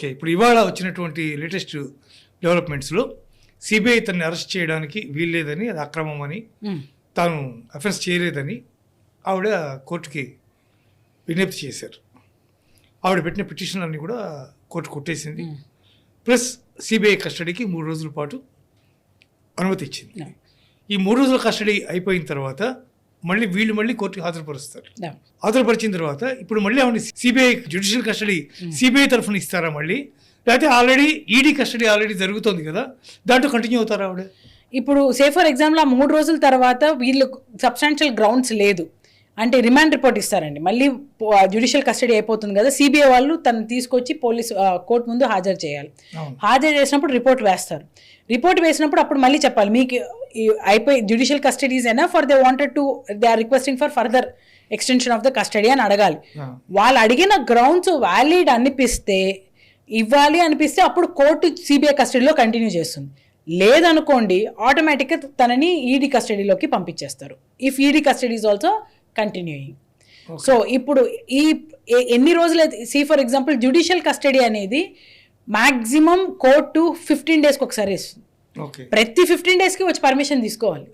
Okay. ఇప్పుడు ఇవాళ వచ్చినటువంటి లేటెస్ట్ డెవలప్మెంట్స్లో సిబిఐ తనని అరెస్ట్ చేయడానికి వీల్లేదని, అది అక్రమమని, తాను అఫెన్స్ చేయలేదని ఆవిడ కోర్టుకి విజ్ఞప్తి చేశారు. ఆవిడ పెట్టిన పిటిషన్లన్నీ కూడా కోర్టు కొట్టేసింది. ప్లస్ సిబిఐ కస్టడీకి 3 రోజుల పాటు అనుమతి ఇచ్చింది. ఈ 3 రోజుల కస్టడీ అయిపోయిన తర్వాత వీళ్ళు కోర్టుకి హాజరుపరుస్తారు. హాజరుపరిచిన తర్వాత ఇప్పుడు మళ్ళీ ఆవిడ సిబిఐ జ్యుడిషియల్ కస్టడీ సిబిఐ తరఫున ఇస్తారా మళ్ళీ, లేకపోతే ఆల్రెడీ ఈడీ కస్టడీ ఆల్రెడీ జరుగుతుంది కదా, దాంట్లో కంటిన్యూ అవుతారా ఆవిడ? ఇప్పుడు సే ఫర్ ఎగ్జాంపుల్ ఆ 3 రోజుల తర్వాత వీళ్ళు సబ్స్టాన్షియల్ గ్రౌండ్స్ లేదు అంటే రిమాండ్ రిపోర్ట్ ఇస్తారండి. మళ్ళీ జ్యుడిషియల్ కస్టడీ అయిపోతుంది కదా, సిబిఐ వాళ్ళు తను తీసుకొచ్చి కోర్టు ముందు హాజరు చేయాలి. హాజరు చేసినప్పుడు రిపోర్ట్ వేస్తారు. రిపోర్ట్ వేసినప్పుడు అప్పుడు మళ్ళీ చెప్పాలి మీకు అయిపోయి జ్యుడిషియల్ కస్టడీస్ అయినా for they wanted to they are requesting for further extension of the custody అని అడగాలి. వాళ్ళు అడిగిన గ్రౌండ్స్ వ్యాలిడ్ ఇవ్వాలి అనిపిస్తే అప్పుడు కోర్టు సిబిఐ కస్టడీలో కంటిన్యూ చేస్తుంది. లేదనుకోండి ఆటోమేటిక్గా తనని ఈడీ కస్టడీలోకి పంపించేస్తారు. If ED custody is also continuing. So ఇప్పుడు ఎన్ని రోజులైతే ఫర్ ఎగ్జాంపుల్ జ్యుడిషియల్ కస్టడీ అనేది మ్యాక్సిమం కోర్టు 15 డేస్కి ఒకసారి ఇస్తుంది. ప్రతి 15 డేస్కి వచ్చి పర్మిషన్ తీసుకోవాలి.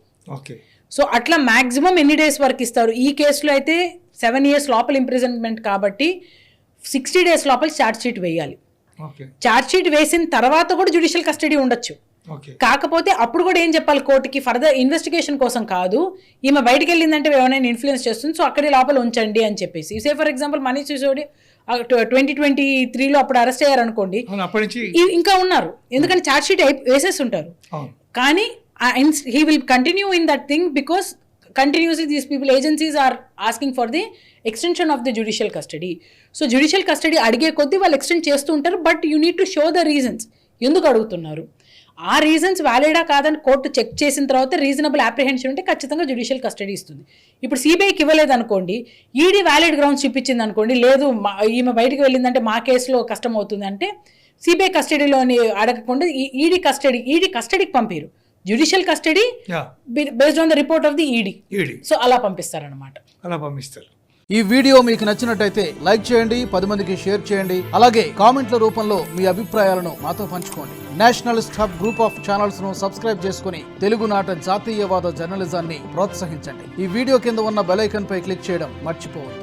సో అట్లా మ్యాక్సిమం ఎన్ని డేస్ వరకు ఇస్తారు? ఈ కేసులో అయితే 7 years లోపల ఇంప్రిజన్మెంట్ కాబట్టి 60 days లోపల ఛార్జ్ షీట్ వేయాలి. ఛార్జ్ షీట్ వేసిన తర్వాత కూడా జ్యుడిషియల్ కస్టడీ ఉండొచ్చు. కాకపోతే అప్పుడు కూడా ఏం చెప్పాలి కోర్టుకి, ఫర్దర్ ఇన్వెస్టిగేషన్ కోసం కాదు, ఈమె బయటకు వెళ్ళిందంటే ఎవరైనా ఇన్ఫ్లుయెన్స్ చేస్తుంది, సో అక్కడే లోపల ఉంచండి అని చెప్పేసి. Say for example Manish Sisodia 2023లో అప్పుడు అరెస్ట్ అయ్యారనుకోండి, ఇంకా ఉన్నారు ఎందుకంటే ఛార్జ్ షీట్ వేసేసి ఉంటారు. కానీ he will continue in that thing because continuously these people agencies are asking for the extension of the judicial custody. So judicial custody అడిగే కొద్దీ వాళ్ళు ఎక్స్టెండ్ చేస్తూ ఉంటారు. But you need to show the reasons ఎందుకు అడుగుతున్నారు. ఆ reasons వ్యాలిడా కాదని court check చేసిన తర్వాత రీజనబుల్ అప్రిహెన్షన్ ఉంటే ఖచ్చితంగా జ్యుడిషియల్ కస్టడీ ఇస్తుంది. ఇప్పుడు సిబిఐకి ఇవ్వలేదు అనుకోండి, ఈడీ వ్యాలిడ్ గ్రౌండ్స్ చూపించింది అనుకోండి, లేదు ఈమె బయటకు వెళ్ళిందంటే మా కేసులో కష్టం అవుతుంది అంటే సిబిఐ కస్టడీలోని అడగకుండా ఈడీ కస్టడీకి పంపారు. Judicial custody based on the report of the ED. So అలా పంపిస్తారన్నమాట. ఈ వీడియో మీకు నచ్చినట్టయితే లైక్ చేయండి, 10 మందికి షేర్ చేయండి. అలాగే కామెంట్ల రూపంలో మీ అభిప్రాయాలను మాతో పంచుకోండి. Nationalist hub group of channels ను సబ్స్క్రైబ్ చేసుకుని తెలుగునాట జాతీయవాద జర్నలిజాన్ని ప్రోత్సహించండి. ఈ వీడియో కింద ఉన్న బెల్ ఐకాన్ పై క్లిక్ చేయడం మర్చిపోవద్దు.